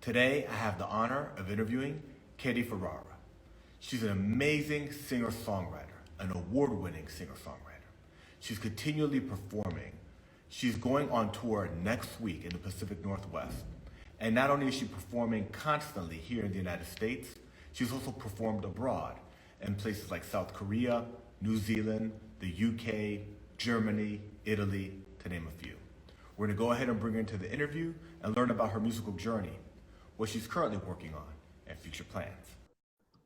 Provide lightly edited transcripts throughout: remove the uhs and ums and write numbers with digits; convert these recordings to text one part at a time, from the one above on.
Today, I have the honor of interviewing Katie Ferrara. She's an amazing singer-songwriter, an award-winning singer-songwriter. She's continually performing. She's going on tour next week in the Pacific Northwest. And not only is she performing constantly here in the United States, she's also performed abroad in places like South Korea, New Zealand, the UK, Germany, Italy, to name a few. We're gonna go ahead and bring her into the interview and learn about her musical journey, what she's currently working on, and future plans.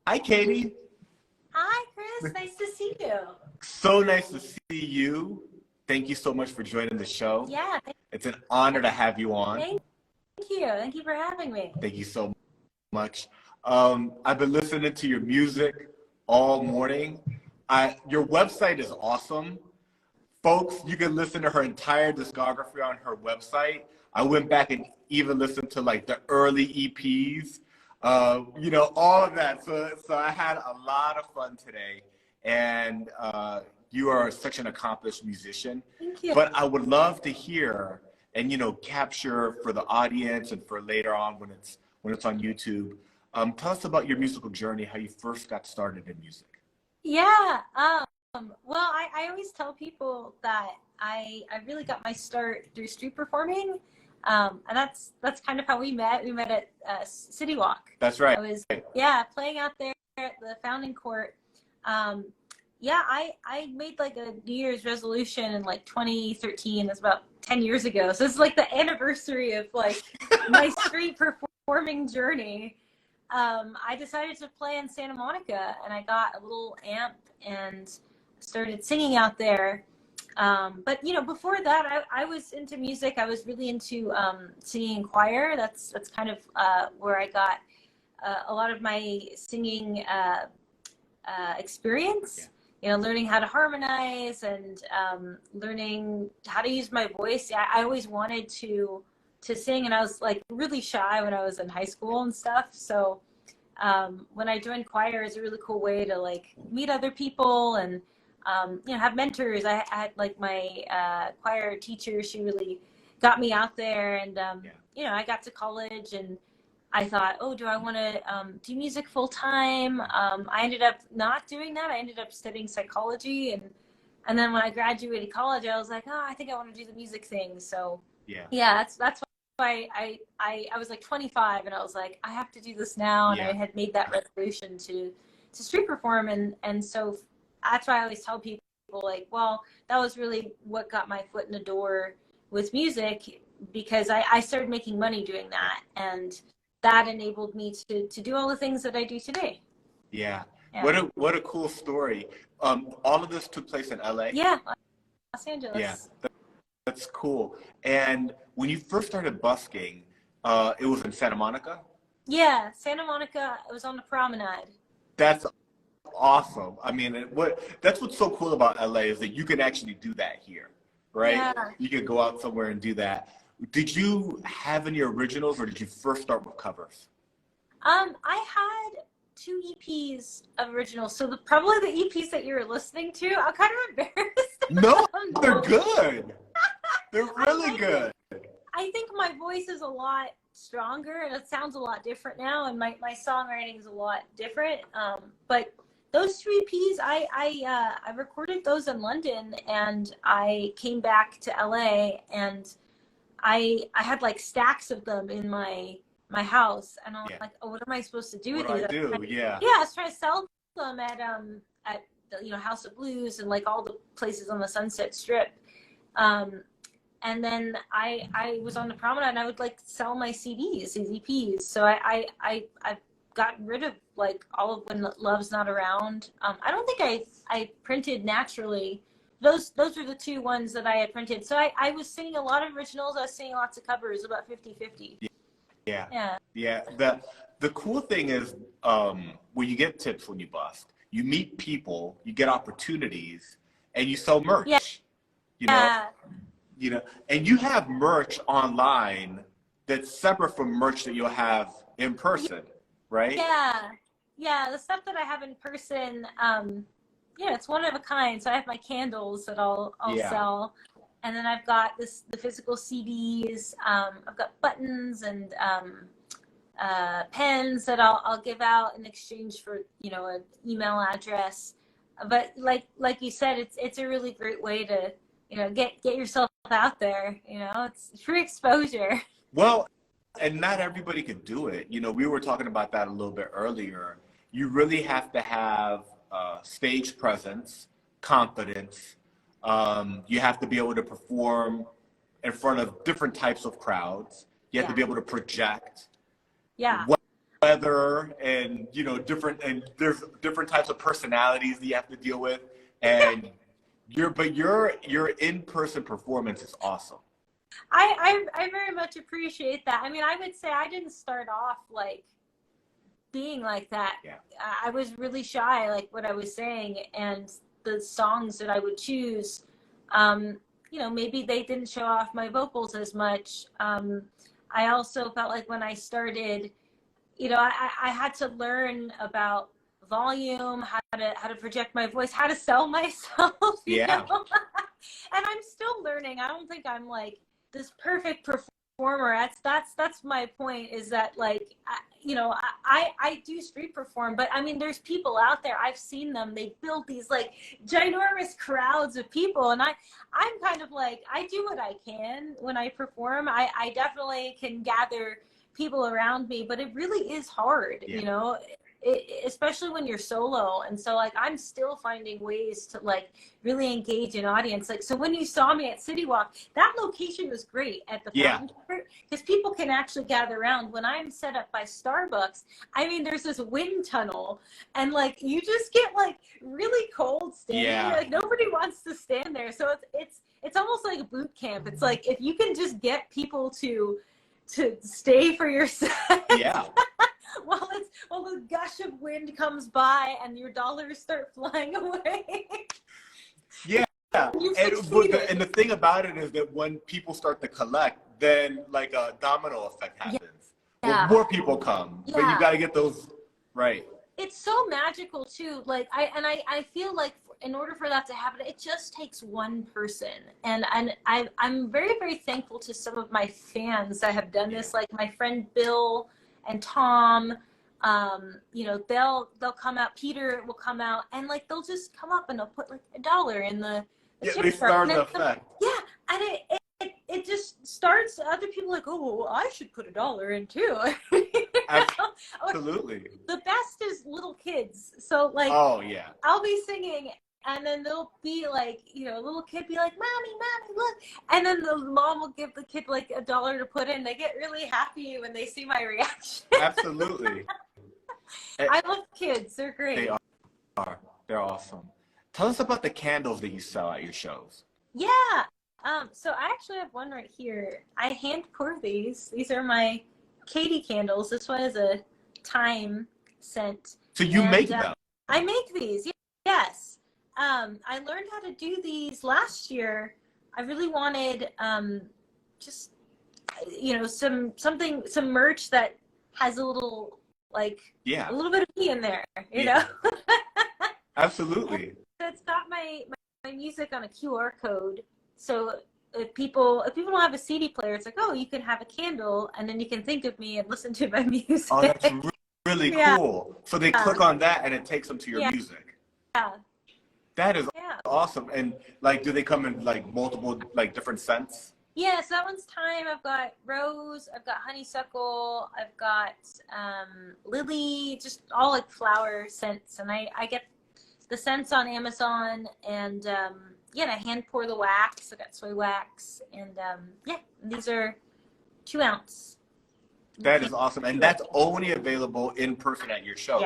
Hi, Katie. Hi, Chris. Nice to see you. So nice to see you. Thank you so much for joining the show. Yeah. It's an honor to have you on. Thank you. Thank you for having me. Thank you so much. I've been listening to your music all morning. Your website is awesome. Folks, you can listen to her entire discography on her website. I went back and even listened to like the early EPs, all of that. So I had a lot of fun today. And you are such an accomplished musician. Thank you. But I would love to hear and capture for the audience and for later on when it's on YouTube. Tell us about your musical journey, how you first got started in music. Yeah. Well, I always tell people that I really got my start through street performing. And that's kind of how we met. We met at City Walk. That's right. I was playing out there at the Founding Court. I made like a New Year's resolution in like 2013. That's about 10 years ago. So it's like the anniversary of like my street performing journey. I decided to play in Santa Monica, and I got a little amp and started singing out there. But before that, I was into music. I was really into singing in choir. That's kind of where I got a lot of my singing experience. Learning how to harmonize and learning how to use my voice. I always wanted to sing, and I was like really shy when I was in high school and stuff. So when I joined choir, it's a really cool way to like meet other people and have mentors. I had like my choir teacher. She really got me out there, and I got to college and I thought, oh, do I want to do music full time? I ended up not doing that. I ended up studying psychology, and then when I graduated college, I was like, oh, I think I want to do the music thing. So that's why I was like 25, and I was like, I have to do this now, and I had made that resolution to street perform, and so that's why I always tell people like, well, that was really what got my foot in the door with music, because I started making money doing that, and that enabled me to do all the things that I do today. Yeah. What a cool story. All of this took place in LA? Yeah, Los Angeles. Yeah, that's cool. And when you first started busking, it was in Santa Monica? Yeah, Santa Monica. It was on the promenade. That's awesome. I mean, that's what's so cool about LA is that you can actually do that here, right? Yeah. You can go out somewhere and do that. Did you have any originals, or did you first start with covers? I had 2 EPs of originals. So probably the EPs that you were listening to, I'm kind of embarrassed. No, they're good. They're really good. I think my voice is a lot stronger, and it sounds a lot different now, and my songwriting is a lot different. But those 2 EPs, I recorded those in London, and I came back to LA, and I had like stacks of them in my house, and I'm like, oh, what am I supposed to do with these? I was trying to sell them at the, House of Blues and like all the places on the Sunset Strip. And then I was on the promenade, and I would like sell my CDs, these EPs. So I've gotten rid of like all of When Love's Not Around. I don't think I printed Naturally. Those are the 2 ones that I had printed. So I was singing a lot of originals. I was singing lots of covers, about 50-50. Yeah. The cool thing is when you get tips when you bust, you meet people, you get opportunities, and you sell merch. And you have merch online that's separate from merch that you'll have in person, right? Yeah. The stuff that I have in person, it's one of a kind. So I have my candles that I'll sell, and then I've got the physical CDs. I've got buttons and pens that I'll give out in exchange for, you know, an email address. But like you said, it's a really great way to, you know, get yourself out there. You know, it's free exposure. Well, and not everybody could do it. You know, we were talking about that a little bit earlier. You really have to have stage presence, confidence. You have to be able to perform in front of different types of crowds. You have to be able to project. Yeah. Weather and, you know, and there's different types of personalities that you have to deal with. And your in-person performance is awesome. I very much appreciate that. I mean, I would say I didn't start off like being like that. Yeah. I was really shy, like what I was saying, and the songs that I would choose, you know, maybe they didn't show off my vocals as much. I also felt like when I started, you know, I had to learn about volume, how to project my voice, how to sell myself. You know? And I'm still learning. I don't think I'm like this perfect performer. That's my point, is that like, you know, I do street perform, but I mean, there's people out there, I've seen them, they build these like ginormous crowds of people, and I'm kind of like, I do what I can when I perform. I definitely can gather people around me, but it really is hard, you know, especially when you're solo. And so like I'm still finding ways to like really engage an audience. Like, so when you saw me at City Walk, that location was great at the fountain because people can actually gather around. When I'm set up by Starbucks, I mean, there's this wind tunnel, and like you just get like really cold standing there. Like nobody wants to stand there. So it's almost like a boot camp. It's like if you can just get people to stay for your set. While the gush of wind comes by and your dollars start flying away. And the thing about it is that when people start to collect, then like a domino effect happens. More people come, but you got to get those right. It's so magical too. Like I feel like in order for that to happen, it just takes one person. And I'm very, very thankful to some of my fans that have done this, like my friend Bill and Tom. You know, they'll come out, Peter will come out, and like they'll just come up and they'll put like $1 in the they start the effect. And it just starts other people like, oh well, I should put $1 in too. Absolutely. The best is little kids. So like I'll be singing, and then they'll be like, you know, a little kid be like, mommy, look. And then the mom will give the kid like $1 to put in. They get really happy when they see my reaction. Absolutely. I love kids. They're great. They are. They're awesome. Tell us about the candles that you sell at your shows. Yeah. So I actually have one right here. I hand pour these. These are my Katie candles. This one is a thyme scent. So you make them? I make these. Yes. I learned how to do these last year. I really wanted just, you know, some merch that has a little like a little bit of me in there, you know. Absolutely. So it's got my music on a QR code. So if people don't have a CD player, it's like, oh, you can have a candle, and then you can think of me and listen to my music. Oh, that's really cool. So they click on that, and it takes them to your music. Yeah. That is awesome. And like, do they come in like multiple, like different scents? Yeah, so that one's thyme. I've got rose. I've got honeysuckle. I've got lily. Just all like flower scents. And I get the scents on Amazon, and and I hand pour the wax. I got soy wax, and these are 2 ounce. That is awesome, and that's only available in person at your shows.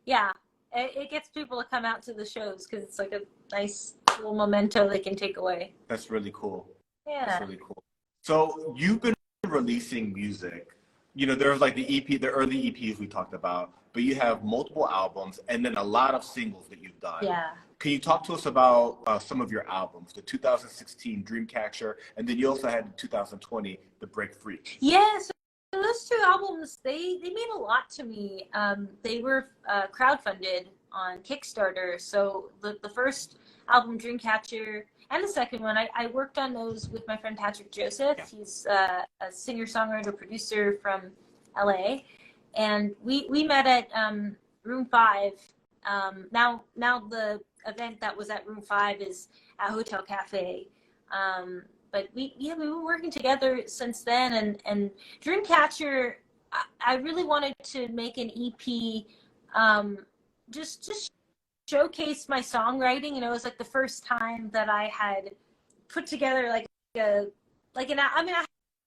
Yeah. It gets people to come out to the shows because it's like a nice little memento they can take away. That's really cool. Yeah. That's really cool. So you've been releasing music. You know, there's like the EP, the early EPs we talked about, but you have multiple albums and then a lot of singles that you've done. Yeah. Can you talk to us about some of your albums, the 2016 Dreamcatcher, and then you also had the 2020, The Break Free? Yes. Those 2 albums, they mean a lot to me. They were crowdfunded on Kickstarter. So the first album, Dreamcatcher, and the second one, I worked on those with my friend Patrick Joseph. He's a singer-songwriter, producer from LA, and we met at Room 5. Now the event that was at Room 5 is at Hotel Cafe. But we've been working together since then, and Dreamcatcher, I really wanted to make an EP, just showcase my songwriting. You know, it was like the first time that I had put together I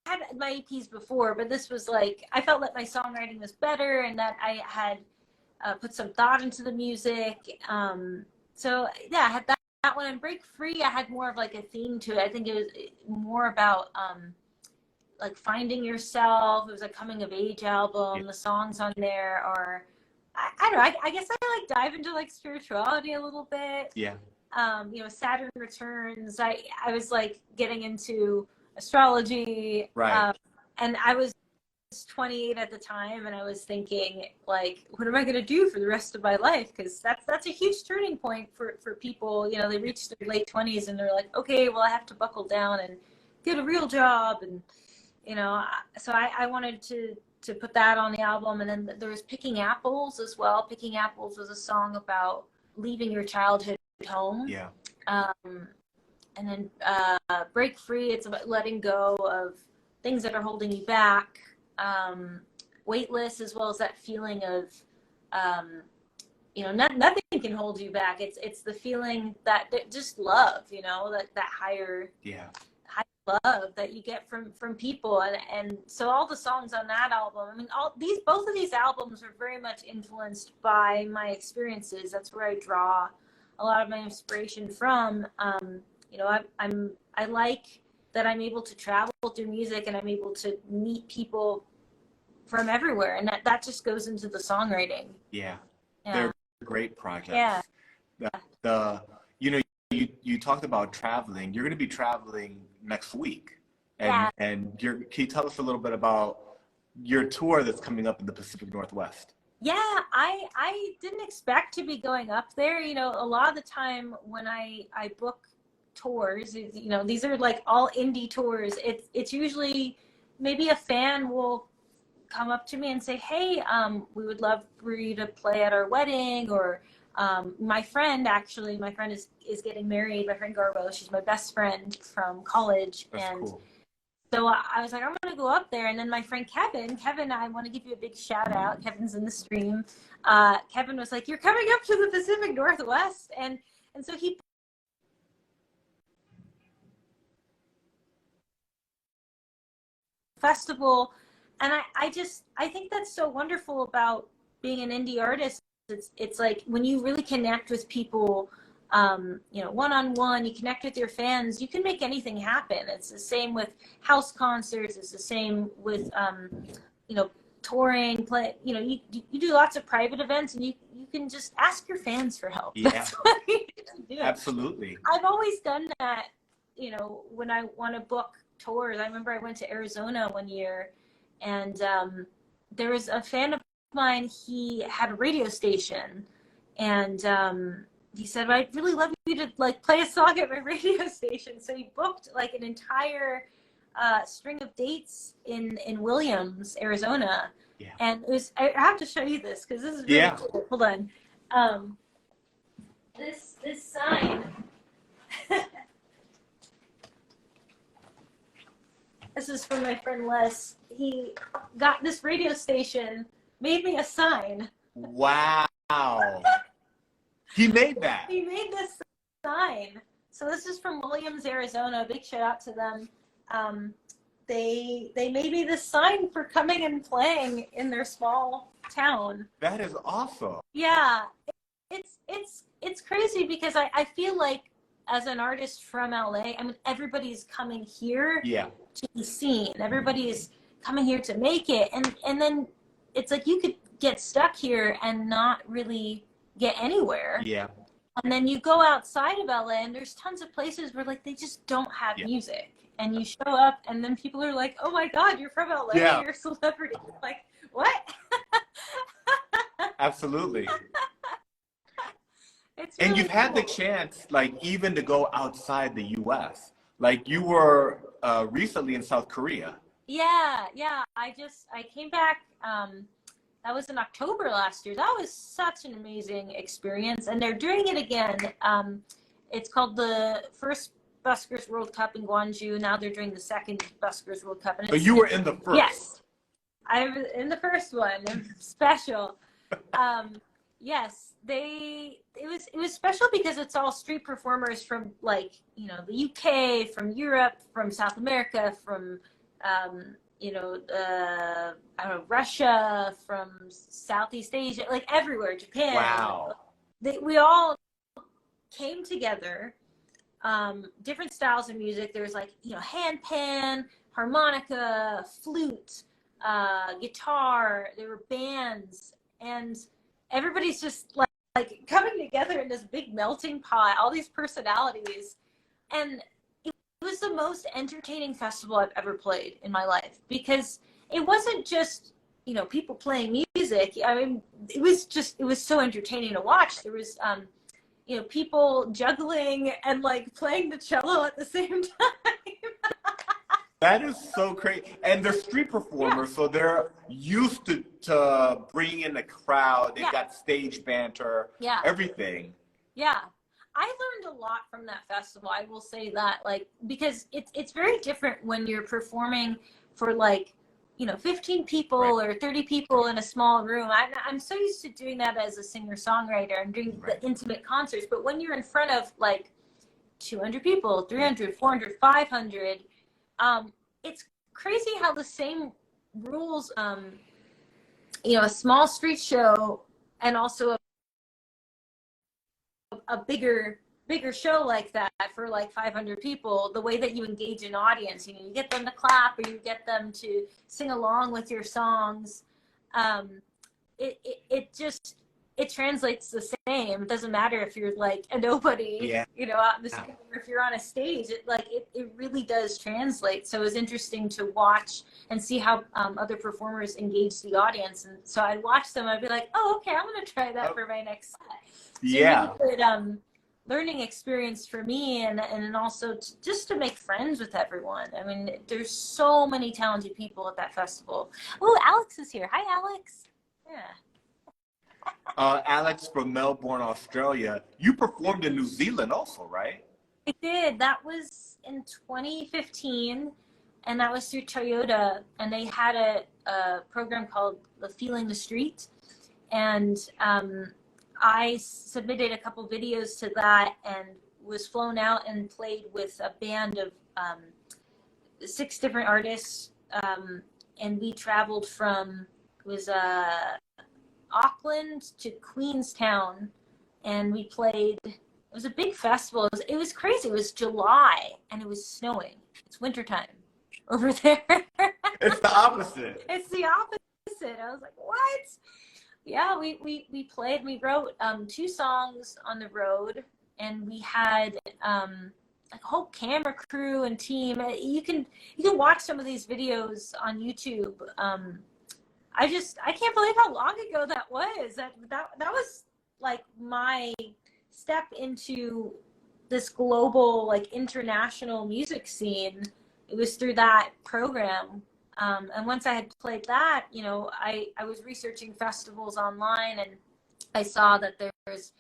had my EPs before, but this was like, I felt that my songwriting was better and that I had put some thought into the music. So yeah, I had that one. And Break Free, I had more of like a theme to it. I think it was more about like finding yourself. It was a coming of age album. The songs on there are, I don't know, I guess I like dive into like spirituality a little bit. Yeah. You know, Saturn Returns. I was like getting into astrology. Right. And I was 28 at the time, and I was thinking, like, what am I going to do for the rest of my life? Because that's a huge turning point for people. You know, they reach their late 20s and they're like, okay, well, I have to buckle down and get a real job. And, you know, so I wanted to put that on the album. And then there was Picking Apples as well. Picking Apples was a song about leaving your childhood home. Yeah. And then Break Free, it's about letting go of things that are holding you back. Weightless, as well as that feeling of, you know, nothing can hold you back. It's the feeling that just love, you know, that higher love that you get from people. And so all the songs on that album, I mean, both of these albums are very much influenced by my experiences. That's where I draw a lot of my inspiration from. You know, I like that I'm able to travel through music, and I'm able to meet people from everywhere, and that just goes into the songwriting. Yeah. They're great projects. Yeah. You know, you talked about traveling. You're going to be traveling next week, and can you tell us a little bit about your tour that's coming up in the Pacific Northwest? Yeah, I didn't expect to be going up there. You know, a lot of the time when I book tours, you know, these are like all indie tours. It's usually maybe a fan will come up to me and say, hey, we would love for you to play at our wedding, or my friend is getting married. My friend Garbo, she's my best friend from college. That's and cool. So I was like, I'm going to go up there. And then my friend Kevin, I want to give you a big shout out. Kevin's in the stream. Kevin was like, you're coming up to the Pacific Northwest. And so he festival. And I think that's so wonderful about being an indie artist. It's like when you really connect with people, you know, one-on-one, you connect with your fans, you can make anything happen. It's the same with house concerts. It's the same with, you know, touring, you know, you do lots of private events, and you can just ask your fans for help. Yeah. That's what you do. Absolutely. I've always done that, you know, when I want to book tours. I remember I went to Arizona one year, and there was a fan of mine. He had a radio station, and he said, I'd really love you to like play a song at my radio station. So he booked like an entire string of dates in Williams, Arizona. Yeah. And it was, I have to show you this because this is really cool. Hold on. This sign. This is from my friend Les. He got this radio station, made me a sign. Wow. He made that. He made this sign. So this is from Williams, Arizona. Big shout out to them. They made me this sign for coming and playing in their small town. That is awesome. Yeah. It's crazy because I feel like as an artist from LA, I mean, everybody's coming here to be seen. Everybody's coming here to make it. And then it's like you could get stuck here and not really get anywhere. Yeah. And then you go outside of LA and there's tons of places where like they just don't have music. And you show up and then people are like, oh my God, you're from LA, you're a celebrity. Like, what? Absolutely. It's really and you've had the chance, like, even to go outside the U.S. Like, you were recently in South Korea. Yeah. I came back. That was in October last year. That was such an amazing experience, and they're doing it again. It's called the first Buskers World Cup in Gwangju. Now they're doing the second Buskers World Cup, and So you were in the first. Yes, I was in the first one. Special. Yes, it was special because it's all street performers from, like, the UK, from Europe, from South America, from I don't know, Russia, from Southeast Asia, like everywhere, Japan. Wow. We all came together, different styles of music. There was, like, handpan, harmonica, flute, guitar. There were bands, and everybody's just like coming together in this big melting pot, all these personalities. And it was the most entertaining festival I've ever played in my life, because it wasn't just, people playing music. I mean, it was so entertaining to watch. There was, people juggling and, like, playing the cello at the same time. That is so crazy. And they're street performers, so they're used to bringing in the crowd. They've got stage banter, everything. Yeah. I learned a lot from that festival. I will say that, like, because it's very different when you're performing for, like, 15 people or 30 people in a small room. I'm so used to doing that as a singer-songwriter and doing the intimate concerts. But when you're in front of, like, 200 people, 300, 400, 500, it's crazy how the same rules, a small street show and also a bigger show like that for, like, 500 people, the way that you engage an audience, you get them to clap or you get them to sing along with your songs. It translates the same. It doesn't matter if you're, like, a nobody, out in the street, or if you're on a stage. It really does translate. So it was interesting to watch and see how other performers engage the audience. And so I'd watch them. I'd be like, oh, okay, I'm going to try that for my next set. So really good learning experience for me, and also just to make friends with everyone. I mean, there's so many talented people at that festival. Oh, Alex is here. Hi, Alex. Yeah. Alex from Melbourne, Australia. You performed in New Zealand also, right? I did. That was in 2015, and that was through Toyota, and they had a program called the Feeling the Street, and I submitted a couple videos to that and was flown out and played with a band of 6 different artists, and we traveled from Auckland to Queenstown, and we played. It was a big festival. It was crazy. It was July and it was snowing. It's wintertime over there. It's the opposite. It's the opposite. I was like, what? Yeah, we played. We wrote 2 songs on the road, and we had like a whole camera crew and team. You can watch some of these videos on YouTube. I can't believe how long ago that was. That was, like, my step into this global, like, international music scene. It was through that program. And once I had played that, I was researching festivals online, and I saw that there's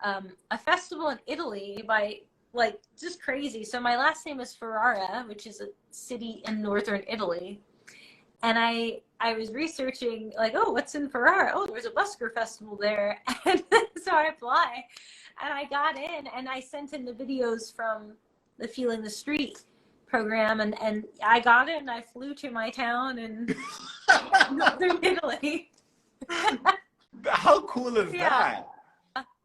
a festival in Italy by, like, just crazy. So my last name is Ferrara, which is a city in northern Italy. And I was researching, like, oh, what's in Ferrara? Oh, there's a busker festival there. And so I applied, and I got in, and I sent in the videos from the Feeling the Street program, and I got it, and I flew to my town in northern Italy. How cool is that?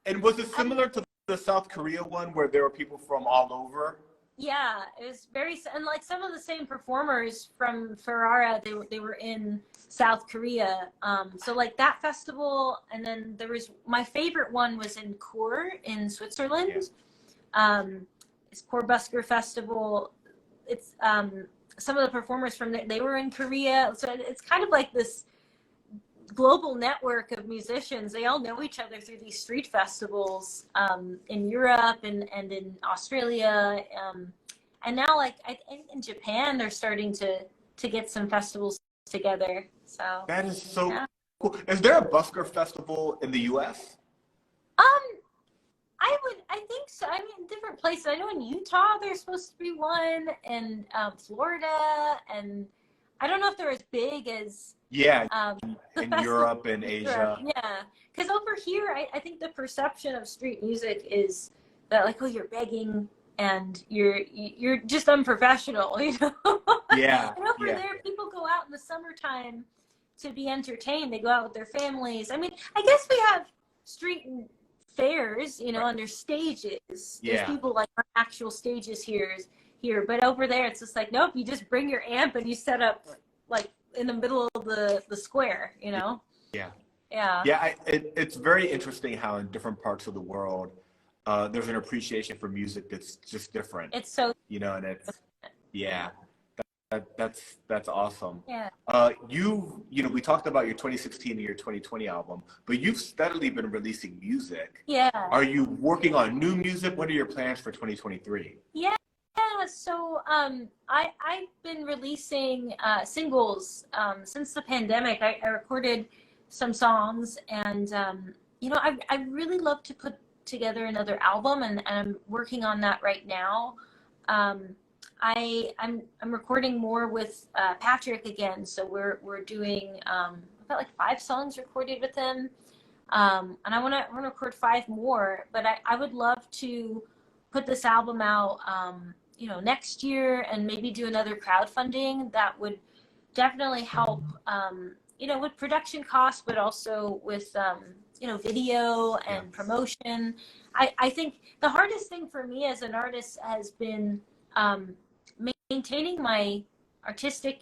And was it similar to the South Korea one, where there were people from all over? Yeah, it was and, like, some of the same performers from Ferrara, they were in South Korea. So, like, that festival, and then there was, my favorite one was in Chur in Switzerland. It's Chur Busker Festival. It's some of the performers from they were in Korea. So it's kind of like this global network of musicians. They all know each other through these street festivals in Europe and in Australia, and now, like, I think in Japan they're starting to to get some festivals together. So That is so yeah. cool. Is there a busker festival in the U.S.? Um, I think so. I mean, different places. I know in Utah there's supposed to be one, and Florida, and I don't know if they're as big as Yeah, the in festival Europe and in Europe. Asia. Yeah, because over here, I think the perception of street music is that like, oh, you're begging and you're just unprofessional, you know. Yeah, And over yeah, there, people go out in the summertime to be entertained. They go out with their families. I mean, I guess we have street fairs, you know, right. and there's stages. There's Yeah, people like on actual stages here, but over there, it's just like, nope, you just bring your amp and you set up like in the middle of the square, you know. yeah. Yeah, Yeah, it's very interesting how in different parts of the world, there's an appreciation for music that's just different, it's so you know, and it's, yeah, that's awesome. yeah. You know, we talked about your 2016 and your 2020 album, but you've steadily been releasing music. Yeah. Are you working on new music? What are your plans for 2023? Yeah. So I've been releasing singles since the pandemic. I recorded some songs, and you know, I really love to put together another album, and I'm working on that right now. Um, I'm recording more with Patrick again, so we're doing I've got like 5 songs recorded with him, and I want to record 5 more. But I would love to put this album out, you know, next year, and maybe do another crowdfunding that would definitely help, you know, with production costs, but also with, you know, video Yeah, and promotion. I think the hardest thing for me as an artist has been maintaining my artistic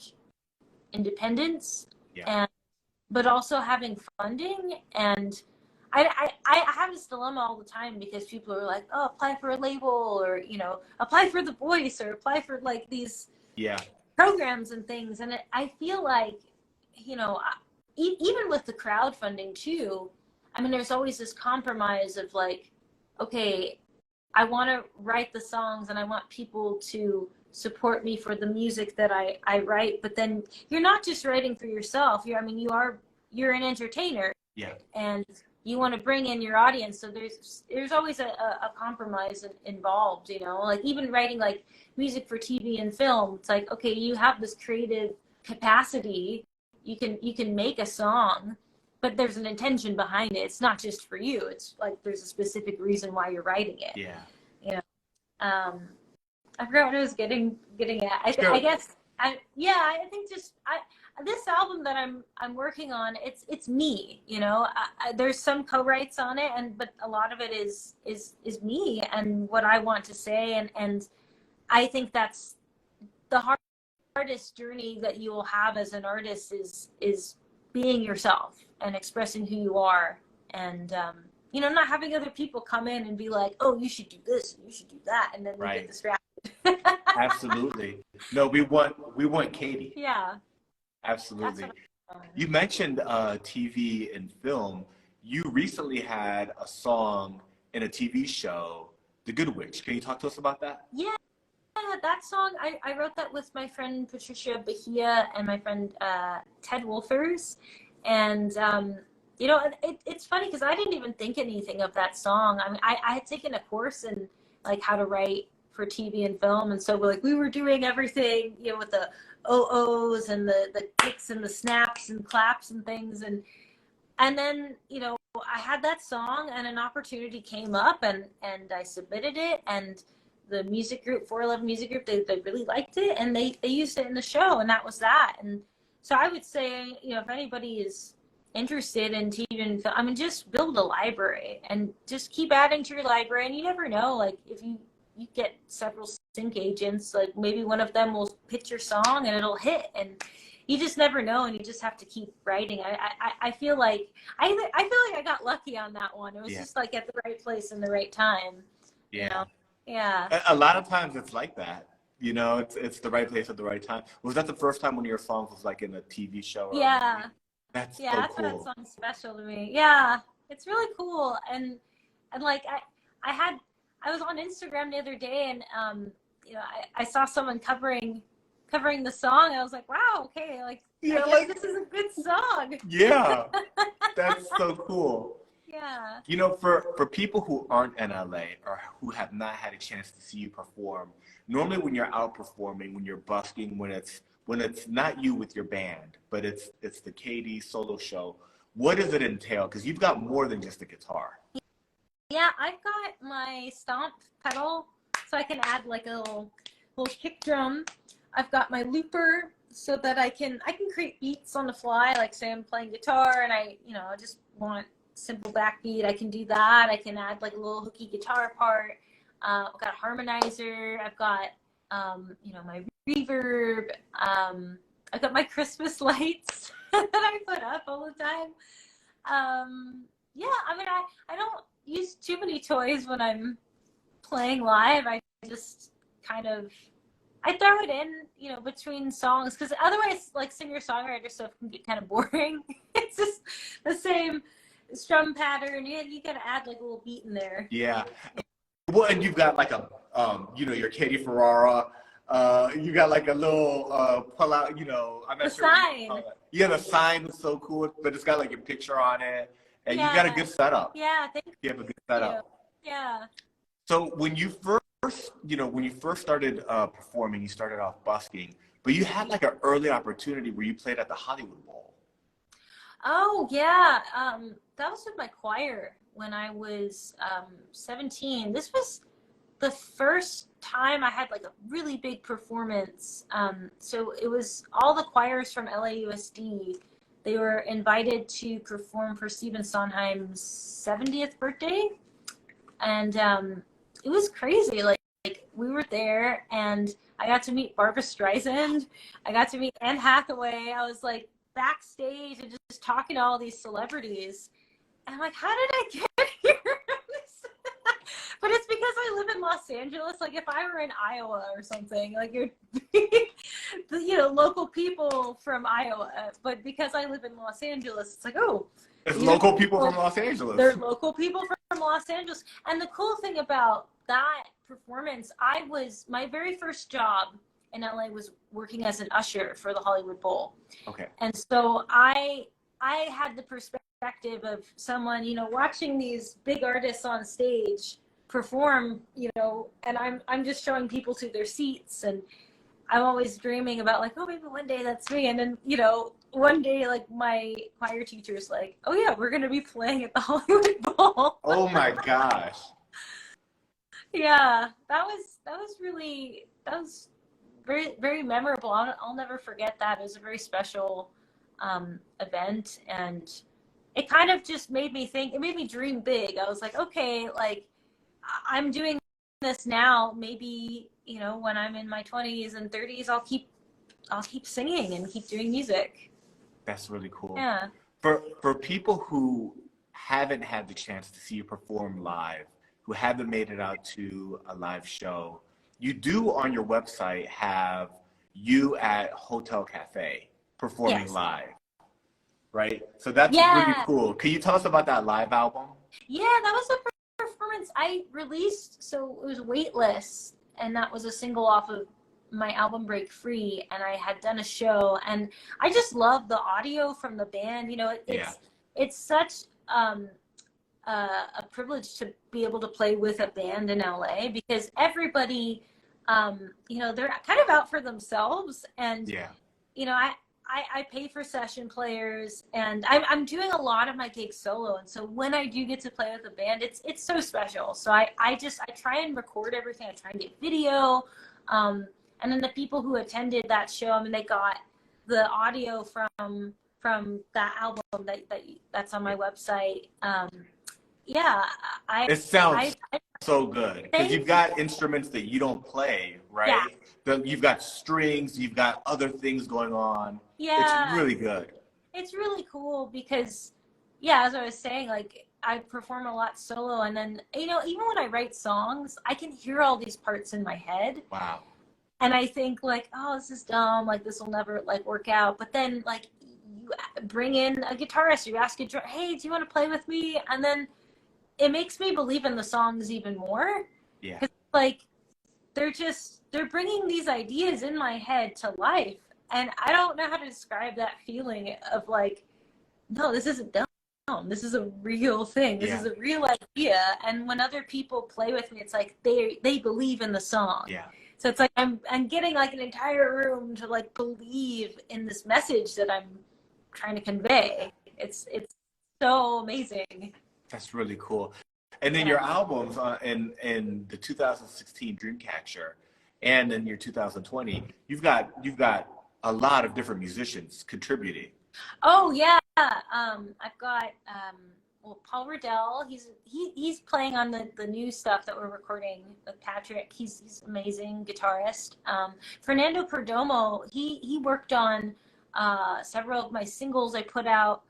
independence, yeah, and but also having funding. And I have this dilemma all the time because people are like, oh, apply for a label, or, you know, apply for The Voice, or apply for like these yeah, programs and things. And I feel like, you know, even with the crowdfunding too, I mean, there's always this compromise of like, okay, I want to write the songs and I want people to support me for the music that I write, but then you're not just writing for yourself. I mean, you're an entertainer, yeah, and you want to bring in your audience. So there's always a compromise involved, you know, like even writing like music for TV and film. It's like, okay, you have this creative capacity. You can make a song, but there's an intention behind it. It's not just for you. It's like there's a specific reason why you're writing it. yeah. You know, I forgot what I was getting at. Sure. I guess I think just this album that I'm working on, it's me, you know. There's some co-writes on it, but a lot of it is me and what I want to say, and I think that's the hardest journey that you will have as an artist is being yourself and expressing who you are, and you know, not having other people come in and be like, oh, you should do this, you should do that, and then we Right. get distracted. Absolutely. No, we want Katie. Yeah, that's Absolutely. what I'm doing. You mentioned TV and film. You recently had a song in a TV show, The Good Witch. Can you talk to us about that? Yeah, that song, I wrote that with my friend Patricia Bahia and my friend Ted Wolfers. And, you know, it's funny because I didn't even think anything of that song. I mean, I had taken a course in like how to write for TV and film. And so we were doing everything, you know, with the OOs and the kicks and the snaps and claps and things. And then, you know, I had that song and an opportunity came up, and I submitted it, and the music group, 411 Music Group, they really liked it, and they used it in the show, and that was that. And so I would say, you know, if anybody is interested in TV and film, I mean, just build a library and just keep adding to your library. And you never know, like if you get several sync agents, like maybe one of them will pitch your song and it'll hit, and you just never know, and you just have to keep writing. I feel like I feel like I got lucky on that one. It was just like at the right place in the right time. You know? Yeah. A lot of times it's like that. You know, it's the right place at the right time. Was that the first time one of your songs was like in a TV show? Or Yeah. That's so That's why cool. that song's special to me. Yeah. It's really cool. And like I was on Instagram the other day, and you know, I saw someone covering covering the song, I was like, wow, okay, like Yeah, I guess this is a good song. yeah, that's so cool. Yeah. You know, for people who aren't in LA or who have not had a chance to see you perform, normally when you're out performing, when you're busking, when it's not you with your band, but it's the KD solo show, what does it entail? Because you've got more than just a guitar. Yeah, I've got my stomp pedal, so I can add like a little kick drum. I've got my looper so that I can create beats on the fly. Like say I'm playing guitar and I just want simple backbeat. I can do that. I can add like a little hooky guitar part. I've got a harmonizer. I've got my reverb. I've got my Christmas lights that I put up all the time. Yeah, I mean, I don't use too many toys when I'm playing live. I just kind of I throw it in, between songs, because otherwise, like singer-songwriter stuff can get kind of boring. It's just the same strum pattern. You got to add like a little beat in there. Yeah. Well, and you've got like your Katie Ferrara. You got like a little pull out, I'm not The sure what you sign. call it. Yeah, the sign is so cool, but it's got like a picture on it, and you Yeah. got a good setup. Yeah, thank You have a good you. setup. Yeah. So when you first started performing, you started off busking, but you had like an early opportunity where you played at the Hollywood Bowl. Oh, yeah. That was with my choir when I was 17. This was the first time I had like a really big performance. So it was all the choirs from LAUSD. They were invited to perform for Stephen Sondheim's 70th birthday. And it was crazy. Like we were there and I got to meet Barbra Streisand. I got to meet Anne Hathaway. I was like backstage and just talking to all these celebrities. And I'm like, how did I get here? But it's because I live in Los Angeles. Like if I were in Iowa or something, like you're, local people from Iowa. But because I live in Los Angeles, it's like, oh, It's local people from Los Angeles. They're local people from Los Angeles. And the cool thing about that performance, my very first job in LA was working as an usher for the Hollywood Bowl. Okay. And so I had the perspective of someone, watching these big artists on stage perform, and I'm just showing people to their seats, and I'm always dreaming about like, oh, maybe one day that's me. And then, one day, like my choir teacher's like, oh yeah, we're going to be playing at the Hollywood Bowl. Oh my gosh. Yeah, that was very, very memorable. I'll never forget that. It was a very special event, and it kind of just made me think, it made me dream big. I was like, okay, like I'm doing this now. Maybe, when I'm in my 20s and 30s, I'll keep singing and keep doing music. That's really cool. Yeah. For people who haven't had the chance to see you perform live, who haven't made it out to a live show, you do on your website have you at Hotel Cafe performing live, right? So that's really cool. Can you tell us about that live album? Yeah, that was a performance I released. So it was Weightless, and that was a single off of my album Break Free, and I had done a show, and I just love the audio from the band. It's such a privilege to be able to play with a band in LA, because everybody they're kind of out for themselves, and I pay for session players, and I'm doing a lot of my gigs solo, and so when I do get to play with a band, it's so special. So I try and record everything. I try and get video, and then the people who attended that show, I mean, they got the audio from that album that's on my website. It sounds so good, because you've got instruments that you don't play, right? Yeah. You've got strings, you've got other things going on. Yeah, it's really good. It's really cool because, as I was saying, like I perform a lot solo, and then even when I write songs, I can hear all these parts in my head. Wow. And I think like, oh, this is dumb. Like this will never like work out. But then like you bring in a guitarist, you ask a drummer, hey, do you want to play with me? And then it makes me believe in the songs even more. Yeah. Like they're bringing these ideas in my head to life, and I don't know how to describe that feeling of like, no, this isn't dumb. This is a real thing. This is a real idea. And when other people play with me, it's like they believe in the song. Yeah. So it's like I'm getting like an entire room to like believe in this message that I'm trying to convey. It's so amazing. That's really cool. And then your albums in the 2016 Dreamcatcher and in your 2020, you've got a lot of different musicians contributing. Oh yeah, I've got well, Paul Riddell. He's playing on the new stuff that we're recording with Patrick. He's amazing guitarist. Fernando Perdomo. He worked on several of my singles I put out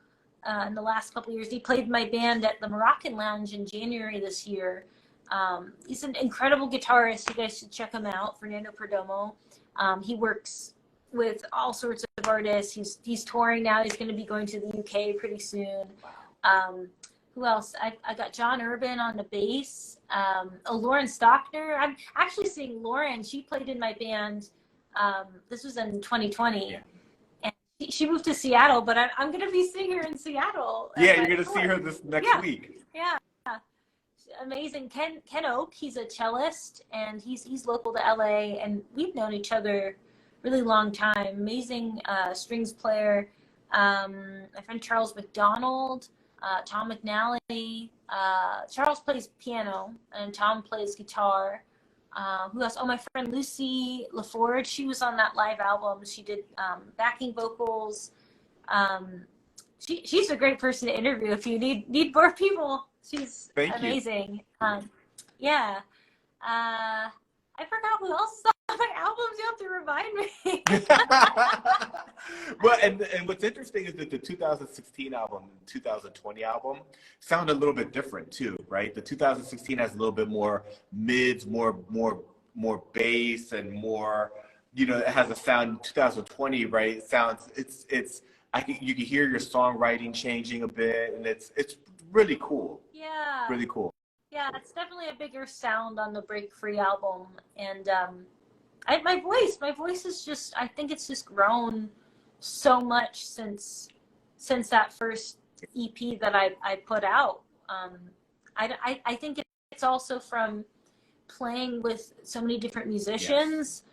in the last couple of years. He played my band at the Moroccan Lounge in January this year. He's an incredible guitarist. You guys should check him out, Fernando Perdomo. He works with all sorts of artists. He's touring now. He's going to be going to the UK pretty soon. Who else? I got John Urban on the bass. Lauren Stockner. I'm actually seeing Lauren. She played in my band. This was in 2020. Yeah. And she moved to Seattle, but I'm going to be seeing her in Seattle. Yeah, you're going to see her this next week. Yeah. Amazing. Ken Oak, he's a cellist, and he's local to LA, and we've known each other really long time. Amazing strings player. My friend Charles McDonald, Tom McNally. Charles plays piano and Tom plays guitar. Who else? Oh, my friend Lucy LaForge. She was on that live album. She did backing vocals. She's a great person to interview if you need more people. She's amazing. Yeah. I forgot who else is on my albums. You have to remind me. Well, and what's interesting is that the 2016 album, the 2020 album, sound a little bit different too, right? The 2016 has a little bit more mids, more bass, and more, it has a sound. 2020, right? It sounds you can hear your songwriting changing a bit, and it's really cool. Yeah. Really cool. Yeah, it's definitely a bigger sound on the Break Free album, and my voice is just, I think it's just grown so much since that first EP that I put out. I think it's also from playing with so many different musicians,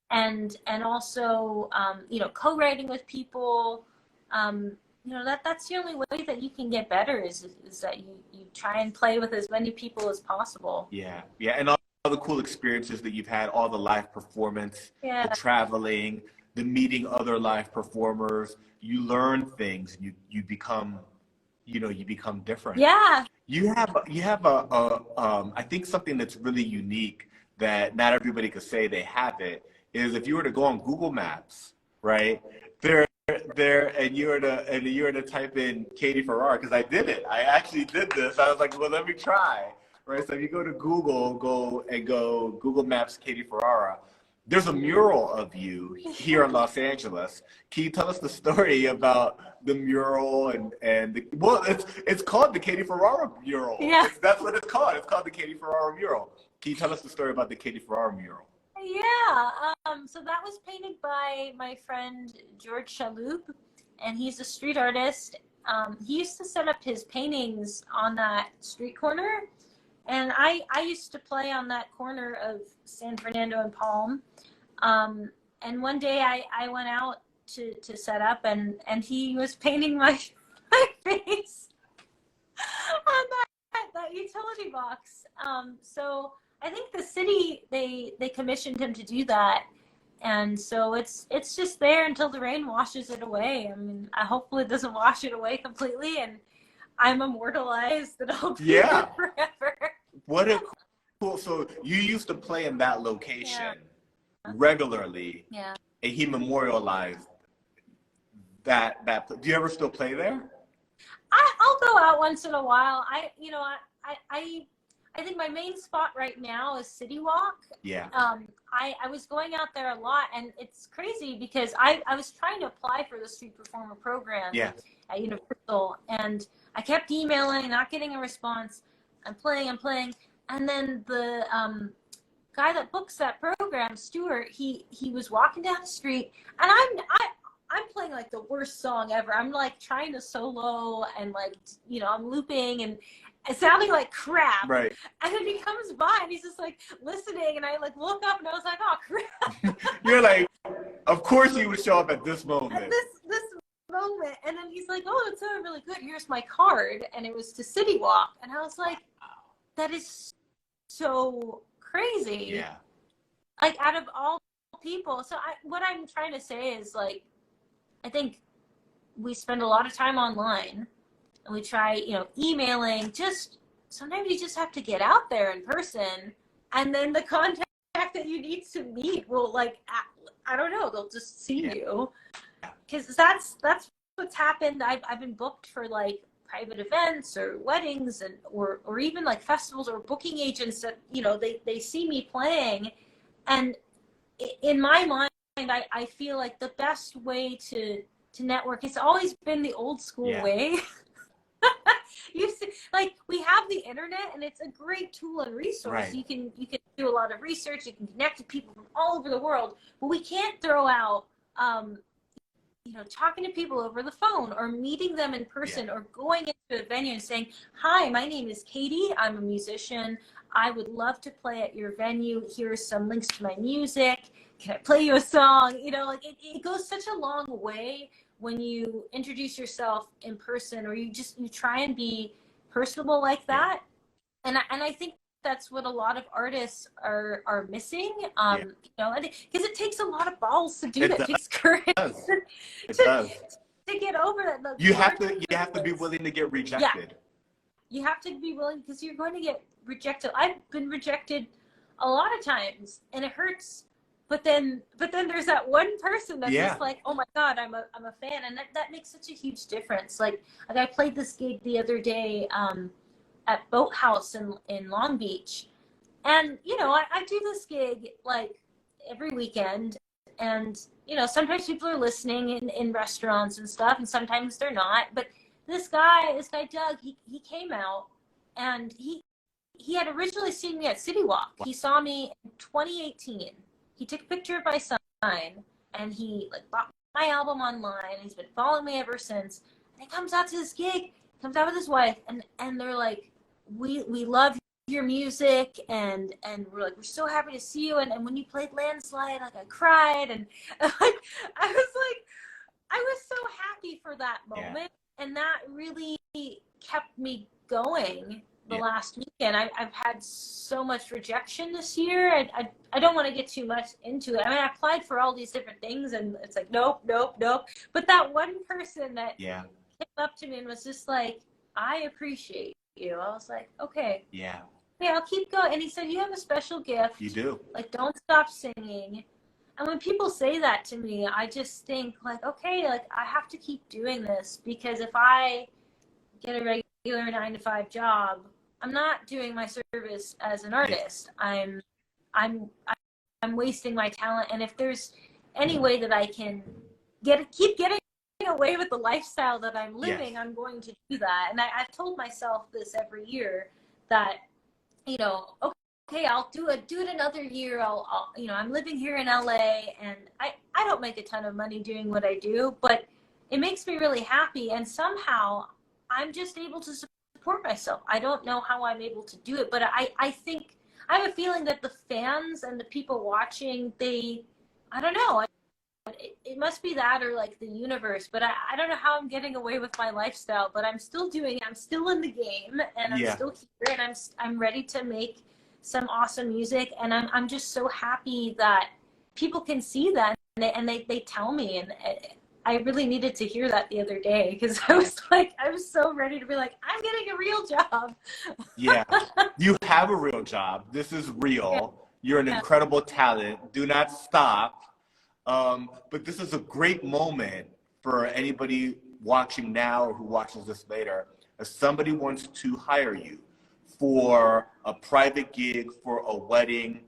and also co-writing with people. That's the only way that you can get better is that you try and play with as many people as possible. Yeah, and all the cool experiences that you've had, all the live performance, the traveling, the meeting other live performers. You learn things. You become different. Yeah. You have I think something that's really unique that not everybody could say they have it is if you were to go on Google Maps, right? And you were to type in Katie Ferrara, because I did it. I actually did this. I was like, well, let me try. Right. So if you go to Google, go Google Maps Katie Ferrara. There's a mural of you here in Los Angeles. Can you tell us the story about the mural it's called the Katie Ferrara mural. Yeah. That's what it's called. It's called the Katie Ferrara mural. Can you tell us the story about the Katie Ferrara mural? Yeah, so that was painted by my friend George Chaloup, and he's a street artist. He used to set up his paintings on that street corner, and I used to play on that corner of San Fernando and Palm. And one day I went out to set up, and he was painting my face on that utility box. So I think the city, they commissioned him to do that. And so it's just there until the rain washes it away. I mean, hopefully it doesn't wash it away completely, and I'm immortalized and I'll be here forever. What a cool, so you used to play in that location regularly. Yeah. And he memorialized that. Do you ever still play there? I'll go out once in a while. I think my main spot right now is City Walk. Yeah. I was going out there a lot, and it's crazy because I was trying to apply for the street performer program at Universal, and I kept emailing, not getting a response. I'm playing, and then a guy that books that program, Stuart, he was walking down the street, and I'm playing like the worst song ever. I'm like trying to solo and like, you know, I'm looping and sounding like crap. Right. And then he comes by and he's just like listening, and I like look up and I was like, oh crap. You're like, of course he would show up at this moment. At this moment. And then he's like, oh, it's sounded really good. Here's my card. And it was to City Walk. And I was like, that is so crazy. Yeah. Like, out of all people. So what I'm trying to say is, like, I think we spend a lot of time online, and we try, you know, emailing. Just sometimes you just have to get out there in person, and then the contact that you need to meet will, like, I don't know, they'll just see you. Because that's what's happened. I've been booked for like private events or weddings and or even like festivals or booking agents that, you know, they see me playing, and in my mind I feel like the best way to network, it's always been the old school way. You see, like, we have the internet and it's a great tool and resource. Right. You can do a lot of research, you can connect to people from all over the world, but we can't throw out you know, talking to people over the phone or meeting them in person or going into a venue and saying, hi, my name is Katie. I'm a musician. I would love to play at your venue. Here's some links to my music. Can I play you a song? You know, like it goes such a long way when you introduce yourself in person, or you try and be personable like that. And I think that's what a lot of artists are missing, you know, because it takes a lot of balls to do that. It takes courage to get over that. You have to be willing to get rejected. You have to be willing, because you're going to get rejected. I've been rejected a lot of times, and it hurts. But then there's that one person that's just like, oh my God, I'm a fan, and that makes such a huge difference. Like I played this gig the other day at Boathouse in Long Beach, and you know, I do this gig like every weekend, and you know, sometimes people are listening in restaurants and stuff, and sometimes they're not. But this guy Doug, he came out, and he had originally seen me at City Walk. He saw me in 2018. He took a picture of my sign, and he like bought my album online. He's been following me ever since. And he comes out to this gig, comes out with his wife, and they're like, we love your music, and we're like, we're so happy to see you. And when you played Landslide, like I cried, and like I was so happy for that moment, and that really kept me going. The last weekend, I've had so much rejection this year. I don't want to get too much into it. I mean, I applied for all these different things, and it's like, nope. But that one person that came up to me and was just like, I appreciate you. I was like, okay. Yeah, I'll keep going. And he said, you have a special gift. You do. Like, don't stop singing. And when people say that to me, I just think like, okay, like I have to keep doing this, because if I get a regular 9-to-5 job, I'm not doing my service as an artist. I'm wasting my talent. And if there's any way that I can keep getting away with the lifestyle that I'm living, I'm going to do that. And I've told myself this every year, that, you know, okay, I'll do it another year. I'll you know, I'm living here in LA, and I don't make a ton of money doing what I do, but it makes me really happy. And somehow I'm just able to support myself. I don't know how I'm able to do it, but I think I have a feeling that the fans and the people watching, I don't know, it must be that, or like the universe, but I don't know how I'm getting away with my lifestyle, but I'm still doing it. I'm still in the game, and I'm still here, and I'm ready to make some awesome music, and I'm just so happy that people can see that, and they tell me, and I really needed to hear that the other day, because I was so ready to be like, I'm getting a real job. You have a real job. This is real. You're an incredible talent. Do not stop. But this is a great moment for anybody watching now or who watches this later. If somebody wants to hire you for a private gig, for a wedding,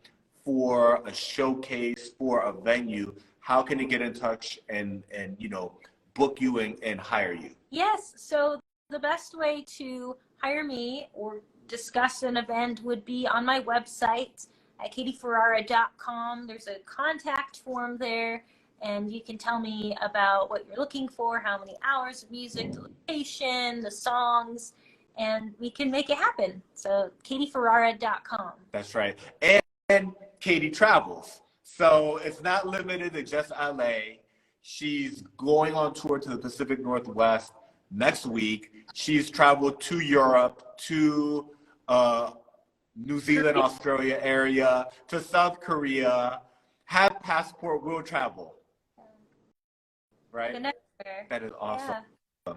for a showcase, for a venue, how can they get in touch and you know, book you and hire you? Yes, so the best way to hire me or discuss an event would be on my website at katieferrara.com. There's a contact form there, and you can tell me about what you're looking for, how many hours of music, the location, the songs, and we can make it happen. So katieferrara.com. That's right. And Katie travels. So it's not limited to just LA. She's going on tour to the Pacific Northwest next week. She's traveled to Europe, to New Zealand, Australia area, to South Korea. Have passport, will travel. Right? That is awesome. Yeah.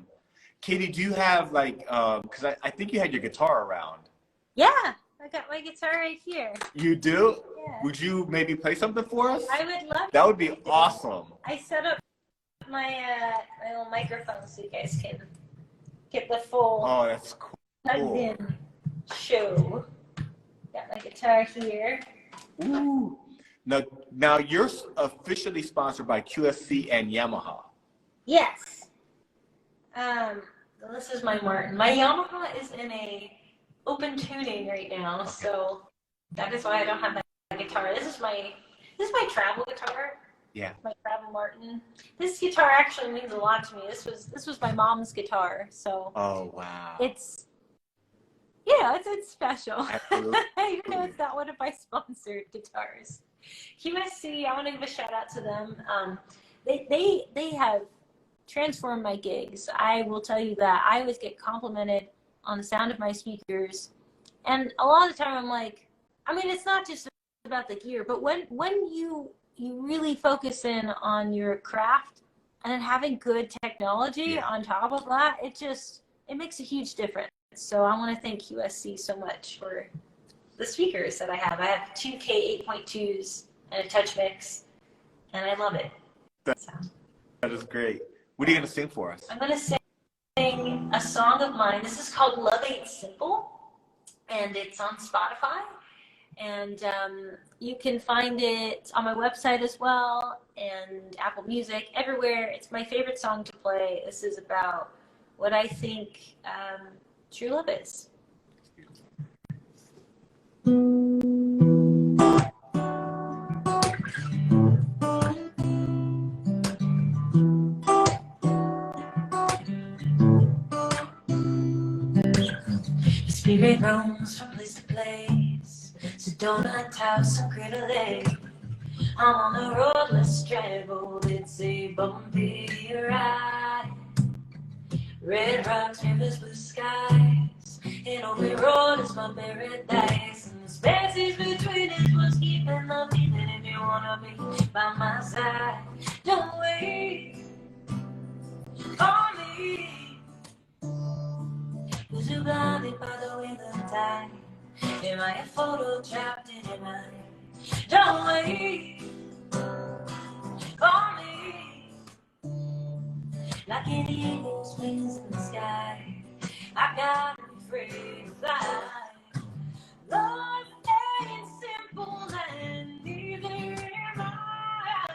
Katie, do you have like, because I think you had your guitar around. Yeah, I got my guitar right here. You do? Yeah. Would you maybe play something for us? I would love That would be awesome. I set up my little microphone so you guys can get the full that's cool. Plugged in show. Got my guitar here. Ooh. Now you're officially sponsored by QSC and Yamaha. Yes. This is my Martin. My Yamaha is in a open tuning right now, so that is why I don't have my guitar. This is my travel guitar. Yeah. My travel Martin. This guitar actually means a lot to me. This was my mom's guitar, so. Oh wow. It's special. Absolutely. Even though it's not one of my sponsored guitars. QSC, I want to give a shout out to them. They have transformed my gigs. I will tell you that I always get complimented on the sound of my speakers, and a lot of the time I'm like, I mean, it's not just about the gear, but when you really focus in on your craft and then having good technology on top of that, it makes a huge difference. So I want to thank QSC so much for the speakers that I have. I have two K8.2s and a touch mix, and I love it. That is great. What are you going to sing for us? I'm going to sing a song of mine. This is called Love Ain't Simple, and it's on Spotify. And you can find it on my website as well, and Apple Music, everywhere. It's my favorite song to play. This is about what I think true love is. Spirit roams from place to place, Sedona, Taos, and Crater Lake. I'm on the road less traveled, it's a bumpy ride. Red rocks, rivers, blue skies, and every road is my paradise. And the spaces between is what's keeping the feeling. If you wanna be by my side, don't wait on me. 'Cause you're blinded by the wind and tide. Am I a photo trapped in your mind? Don't wait on me. Like an eagle's wings in the sky, I gotta be free to fly. Love ain't simple and neither am I.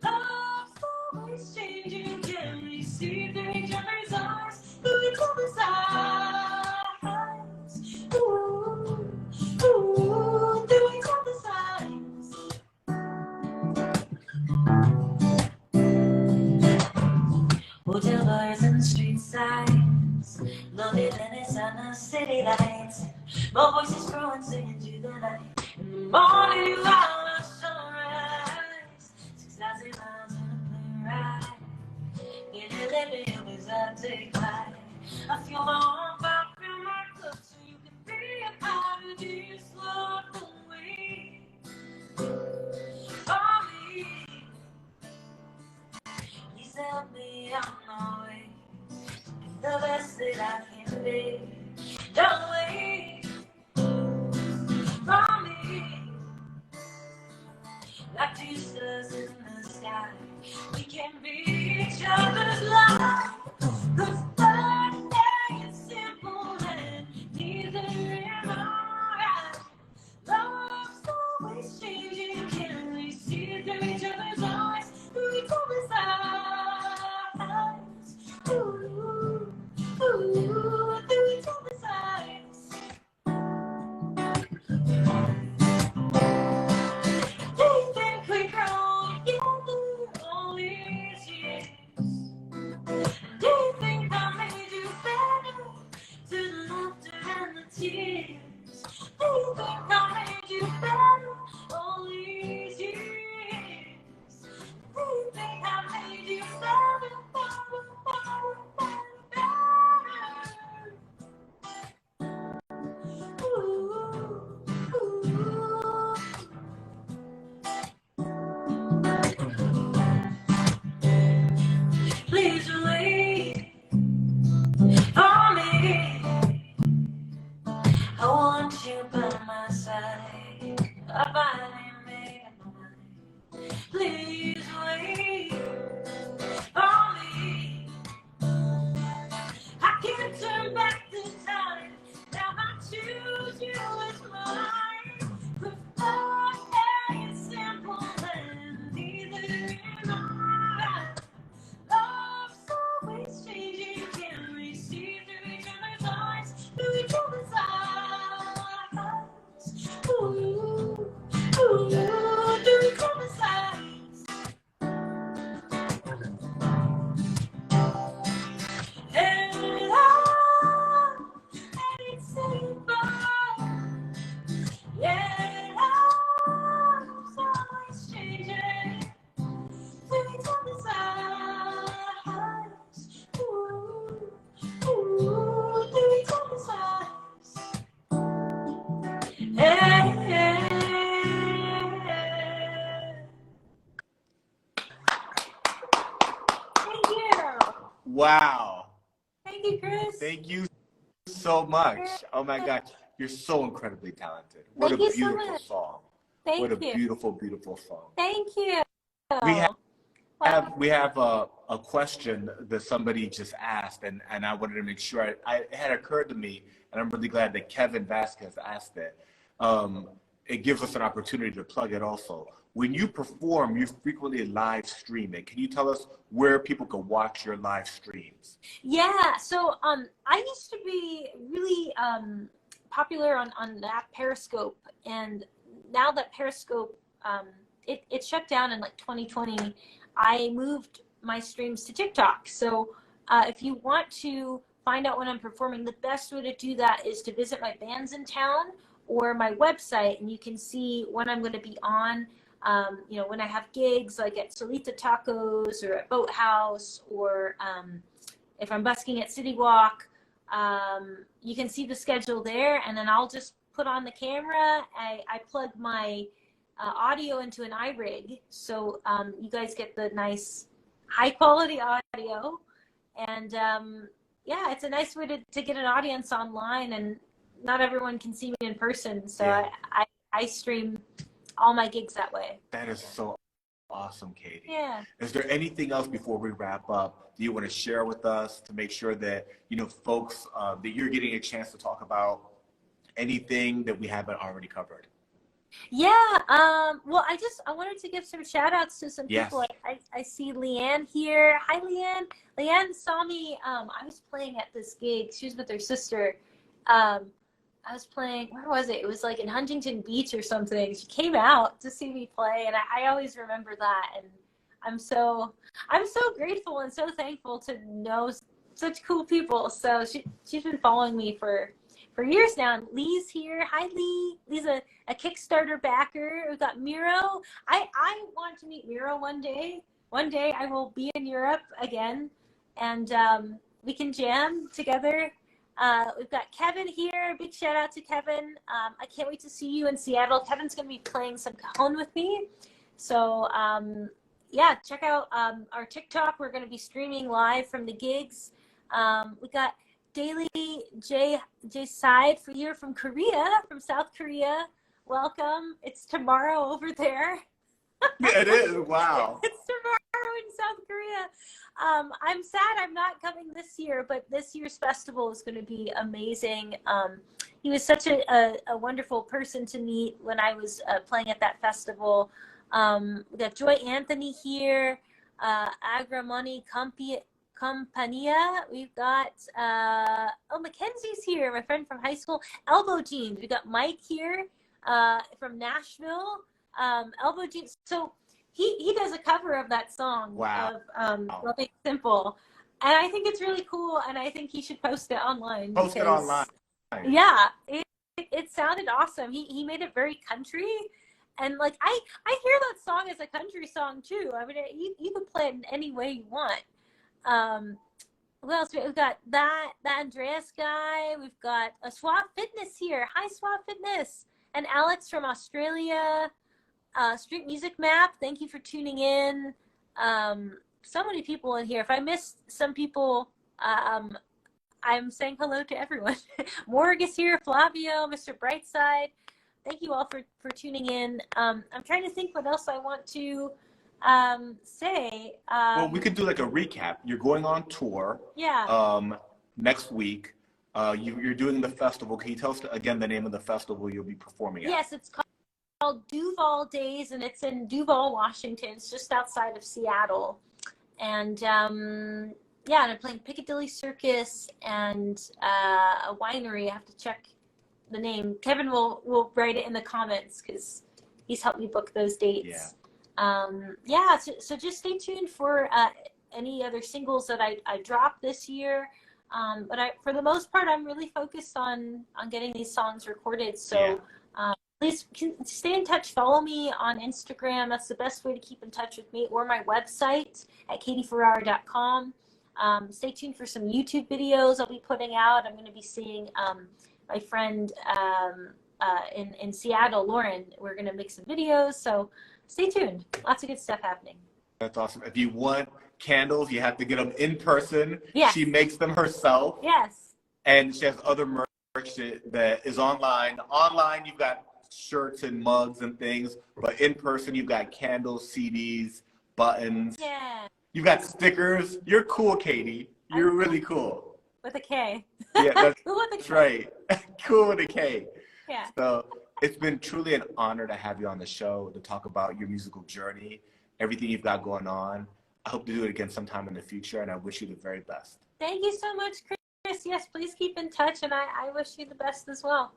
Love's always changing, can we see through each other's eyes? Through each other's eyes. Ooh, ooh, through each other's eyes. Hotel bars and street signs, loneliness on the city lights. My voice is growing, singing to the night. In the morning, while the sunrise, 6,000 miles on a plane ride. Can you let me up as I take flight? I feel my arm pop in my cup, so you can be a part of this love away for me. Please help me on my way, be the best that I can be. Don't wait for me. Like two stars in the sky, we can be each other's light. 'Cause love ain't simple. years. You think I made you better all these years. You think I made you better, better. Ooh, ooh. Please wait for me. I want you by my side. I finally made up my mind. Please wait for me. I can't turn back the time. Now I choose you as mine. Prefer a simple and easy enough. Love's always changing. Can we see through each other's eyes? Through each other's eyes. Ooh, ooh, through each other's eyes. And ain't saying bye. Yeah, love's always changing. Through each other's eyes. Ooh, ooh, through each other's eyes. Hey, hey, hey. Thank you. Wow. Thank you, Chris. Thank you so much. Oh my gosh. You're so incredibly talented. What Thank a you so beautiful much. song. Thank What a you. beautiful, beautiful song. Thank you. We have Wow. we have a question that somebody just asked, and I wanted to make sure it had occurred to me, and I'm really glad that Kevin Vasquez asked it. It gives us an opportunity to plug it also. When you perform, you frequently live stream it. Can you tell us where people can watch your live streams? Yeah, so I used to be really popular on that Periscope, and now that Periscope it shut down in like 2020, I moved my streams to TikTok. So if you want to find out when I'm performing, the best way to do that is to visit my bands in town or my website, and you can see when I'm going to be on. You know, when I have gigs like at Solita Tacos or at Boathouse, or if I'm busking at City Walk, you can see the schedule there, and then I'll just put on the camera. I plug my audio into an iRig, so you guys get the nice high quality audio, and yeah, it's a nice way to get an audience online, and not everyone can see me in person, so Yeah. I stream all my gigs that way. That is so awesome, Katie. Yeah. Is there anything else before we wrap up that you want to share with us to make sure that, you know, folks, that you're getting a chance to talk about anything that we haven't already covered? Yeah. Well, I wanted to give some shout outs to some people. Yes. I see Leanne here. Hi, Leanne. Leanne saw me. I was playing at this gig. She was with her sister. I was playing, where was it? It was like in Huntington Beach or something. She came out to see me play, and I always remember that. And I'm so grateful and so thankful to know such cool people. So she's been following me for years now. And Lee's here. Hi, Lee. Lee's a Kickstarter backer. We've got Miro. I want to meet Miro one day. One day I will be in Europe again, and we can jam together. We've got Kevin here. Big shout out to Kevin. I can't wait to see you in Seattle. Kevin's going to be playing some cajon with me. So yeah, check out our TikTok. We're going to be streaming live from the gigs. We got Daily J Side for here from Korea, from South Korea. Welcome. It's tomorrow over there. It is. Wow. It's tomorrow in South Korea. I'm sad I'm not coming this year, but this year's festival is going to be amazing. He was such a wonderful person to meet when I was playing at that festival. We got Joy Anthony here, Agramoni Compania. We've got, Mackenzie's here, my friend from high school. Elbow Jeans. We got Mike here from Nashville. Elbow Jeans. So he does a cover of that song. Wow. Of Loving Simple. And I think it's really cool, and I think he should post it online. Post it online. Yeah, it sounded awesome. He made it very country, and like I hear that song as a country song too. I mean, you can play it in any way you want. Um, what else? We've got that Andreas guy. We've got a Swap Fitness here. Hi, Swap Fitness, and Alex from Australia. Street Music Map. Thank you for tuning in. So many people in here. If I missed some people, I'm saying hello to everyone. Morg is here, Flavio, Mr. Brightside. Thank you all for tuning in. I'm trying to think what else I want to say. Well, we could do like a recap. You're going on tour. Yeah. Next week. You're doing the festival. Can you tell us again the name of the festival you'll be performing at? Yes, it's called Duval Days, and it's in Duval, Washington. It's just outside of Seattle. And yeah, and I'm playing Piccadilly Circus and a winery. I have to check the name. Kevin will write it in the comments because he's helped me book those dates. Yeah. So just stay tuned for any other singles that I drop this year. But for the most part, I'm really focused on getting these songs recorded. So please stay in touch. Follow me on Instagram. That's the best way to keep in touch with me, or my website at katieferrara.com. Stay tuned for some YouTube videos I'll be putting out. I'm going to be seeing my friend in Seattle, Lauren. We're going to make some videos. So stay tuned. Lots of good stuff happening. That's awesome. If you want candles, you have to get them in person. Yes. She makes them herself. Yes. And she has other merch that is online. Online, you've got shirts and mugs and things. But in person, you've got candles, CDs, buttons. Yeah. You've got stickers. You're cool, Katie. You're really cool. With a K. Yeah, that's, Cool with a K. that's right. Cool with a K. Yeah. So it's been truly an honor to have you on the show to talk about your musical journey, everything you've got going on. I hope to do it again sometime in the future, and I wish you the very best. Thank you so much, Chris. Yes, please keep in touch, and I wish you the best as well.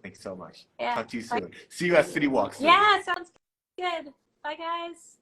Thanks so much. Yeah. Talk to you soon. See you at City Walk soon. Yeah, sounds good. Bye, guys.